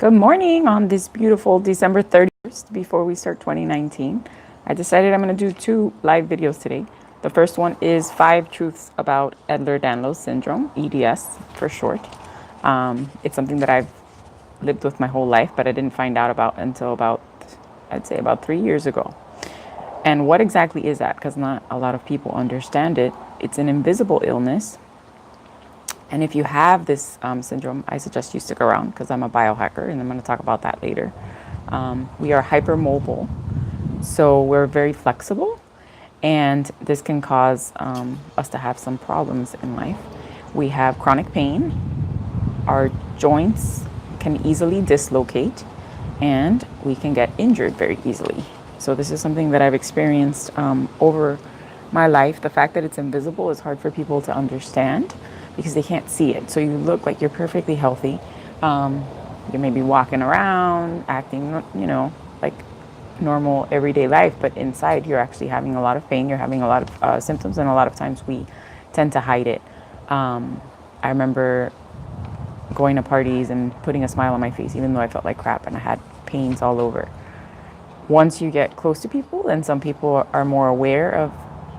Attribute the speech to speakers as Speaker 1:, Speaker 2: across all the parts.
Speaker 1: Good morning on this beautiful December 31st before we start 2019. I decided I'm going to do two live videos today. The first one is 5 truths about ehlers-danlos syndrome, EDS for short. It's something that I've lived with my whole life, but I didn't find out about until I'd say about 3 years ago. And what exactly is that? Because not a lot of people understand it. It's an invisible illness. And if you have this syndrome, I suggest you stick around because I'm a biohacker and I'm going to talk about that later. We are hypermobile, so we're very flexible, and this can cause us to have some problems in life. We have chronic pain, our joints can easily dislocate, and we can get injured very easily. So this is something that I've experienced over my life. The fact that it's invisible is hard for people to understand because they can't see it. So you look like you're perfectly healthy. You may be walking around, acting, like normal everyday life, but inside you're actually having a lot of pain. You're having a lot of symptoms, and a lot of times we tend to hide it. I remember going to parties and putting a smile on my face, even though I felt like crap and I had pains all over. Once you get close to people, then some people are more aware of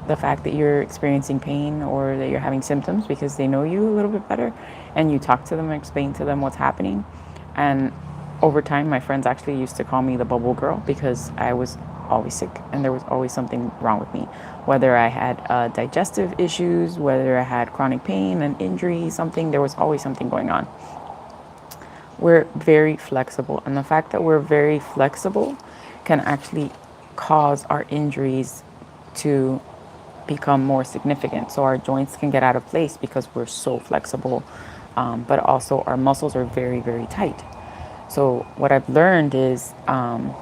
Speaker 1: the fact that you're experiencing pain or that you're having symptoms because they know you a little bit better, and you talk to them and explain to them what's happening. And over time, my friends actually used to call me the bubble girl because I was always sick and there was always something wrong with me. Whether I had digestive issues, whether I had chronic pain, an injury, something, there was always something going on. We're very flexible, and the fact that we're very flexible can actually cause our injuries to become more significant. So our joints can get out of place because we're so flexible, but also our muscles are very, very tight. So what I've learned is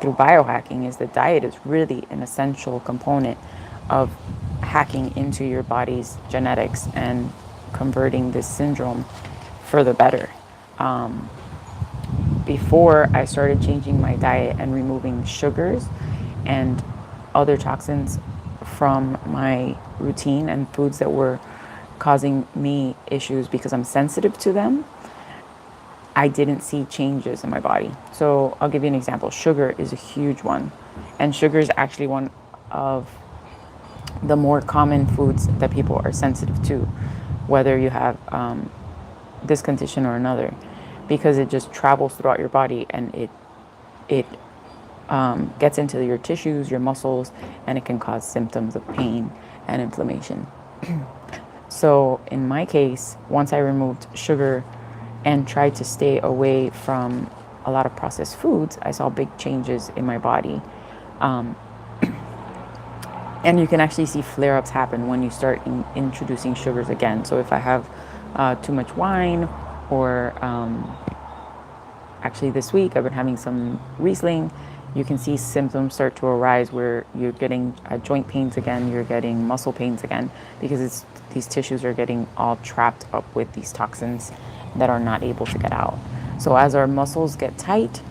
Speaker 1: through biohacking is that diet is really an essential component of hacking into your body's genetics and converting this syndrome for the better. Before I started changing my diet and removing sugars and other toxins from my routine and foods that were causing me issues because I'm sensitive to them, I didn't see changes in my body. So I'll give you an example. Sugar is a huge one. And sugar is actually one of the more common foods that people are sensitive to, whether you have this condition or another, because it just travels throughout your body and it gets into your tissues, your muscles, and it can cause symptoms of pain and inflammation. So in my case, once I removed sugar and tried to stay away from a lot of processed foods, I saw big changes in my body. And you can actually see flare-ups happen when you start introducing sugars again. So if I have too much wine, or actually this week I've been having some Riesling, you can see symptoms start to arise where you're getting joint pains again, you're getting muscle pains again, because these tissues are getting all trapped up with these toxins that are not able to get out. So as our muscles get tight,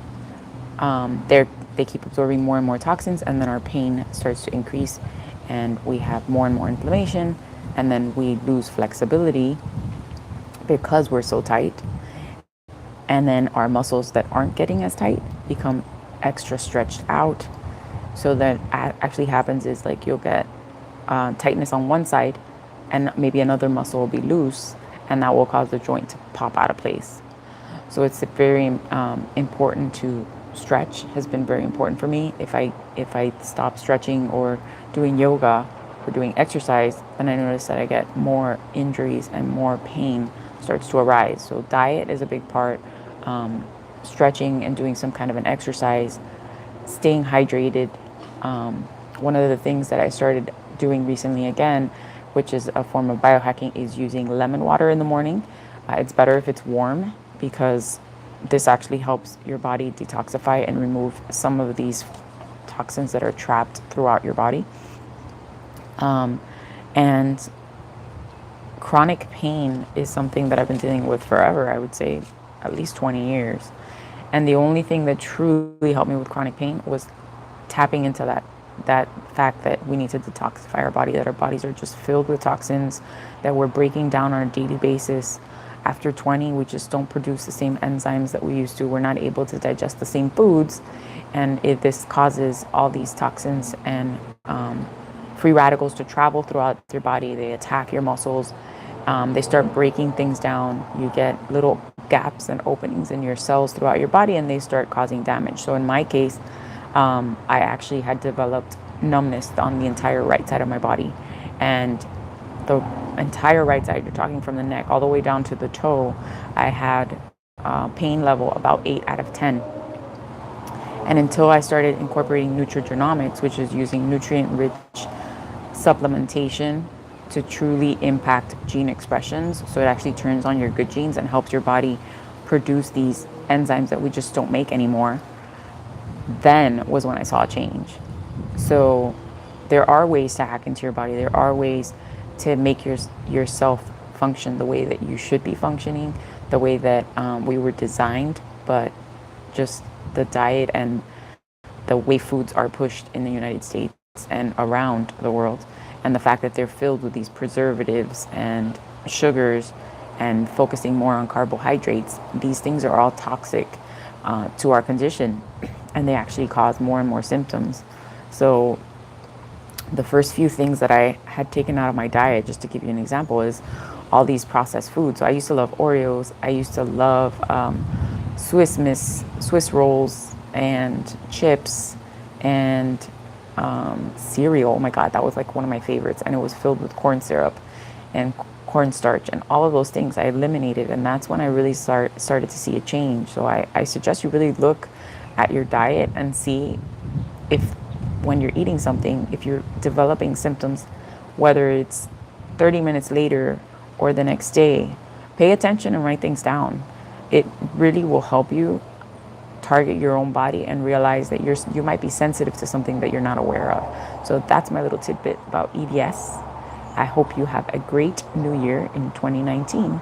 Speaker 1: they keep absorbing more and more toxins, and then our pain starts to increase, and we have more and more inflammation, and then we lose flexibility because we're so tight. And then our muscles that aren't getting as tight become extra stretched out. So that actually happens is like you'll get tightness on one side, and maybe another muscle will be loose, and that will cause the joint to pop out of place. So it's very important to stretch. Has been very important for me. If I stop stretching or doing yoga or doing exercise, then I notice that I get more injuries and more pain starts to arise. So diet is a big part. Stretching and doing some kind of an exercise, staying hydrated. One of the things that I started doing recently again, which is a form of biohacking, is using lemon water in the morning. It's better if it's warm because this actually helps your body detoxify and remove some of these toxins that are trapped throughout your body. And chronic pain is something that I've been dealing with forever, I would say at least 20 years. And the only thing that truly helped me with chronic pain was tapping into that fact that we need to detoxify our body, that our bodies are just filled with toxins that we're breaking down on a daily basis. After 20, we just don't produce the same enzymes that we used to. We're not able to digest the same foods. And this causes all these toxins and free radicals to travel throughout your body. They attack your muscles. They start breaking things down. You get little gaps and openings in your cells throughout your body, and they start causing damage. So in my case, I actually had developed numbness on the entire right side of my body. And the entire right side, you're talking from the neck all the way down to the toe, I had pain level about 8 out of 10. And until I started incorporating nutrigenomics, which is using nutrient-rich supplementation to truly impact gene expressions, so it actually turns on your good genes and helps your body produce these enzymes that we just don't make anymore, then was when I saw a change. So there are ways to hack into your body. There are ways to make yourself function the way that you should be functioning, the way that we were designed, but just the diet and the way foods are pushed in the United States and around the world, and the fact that they're filled with these preservatives and sugars and focusing more on carbohydrates, these things are all toxic to our condition, and they actually cause more and more symptoms. So the first few things that I had taken out of my diet, just to give you an example, is all these processed foods. So I used to love Oreos. I used to love Swiss rolls and chips and cereal. Oh my God, that was like one of my favorites. And it was filled with corn syrup and cornstarch and all of those things I eliminated. And that's when I really started to see a change. So I suggest you really look at your diet and see if when you're eating something, if you're developing symptoms, whether it's 30 minutes later or the next day, pay attention and write things down. It really will help you target your own body and realize that you might be sensitive to something that you're not aware of. So that's my little tidbit about EDS. I hope you have a great new year in 2019.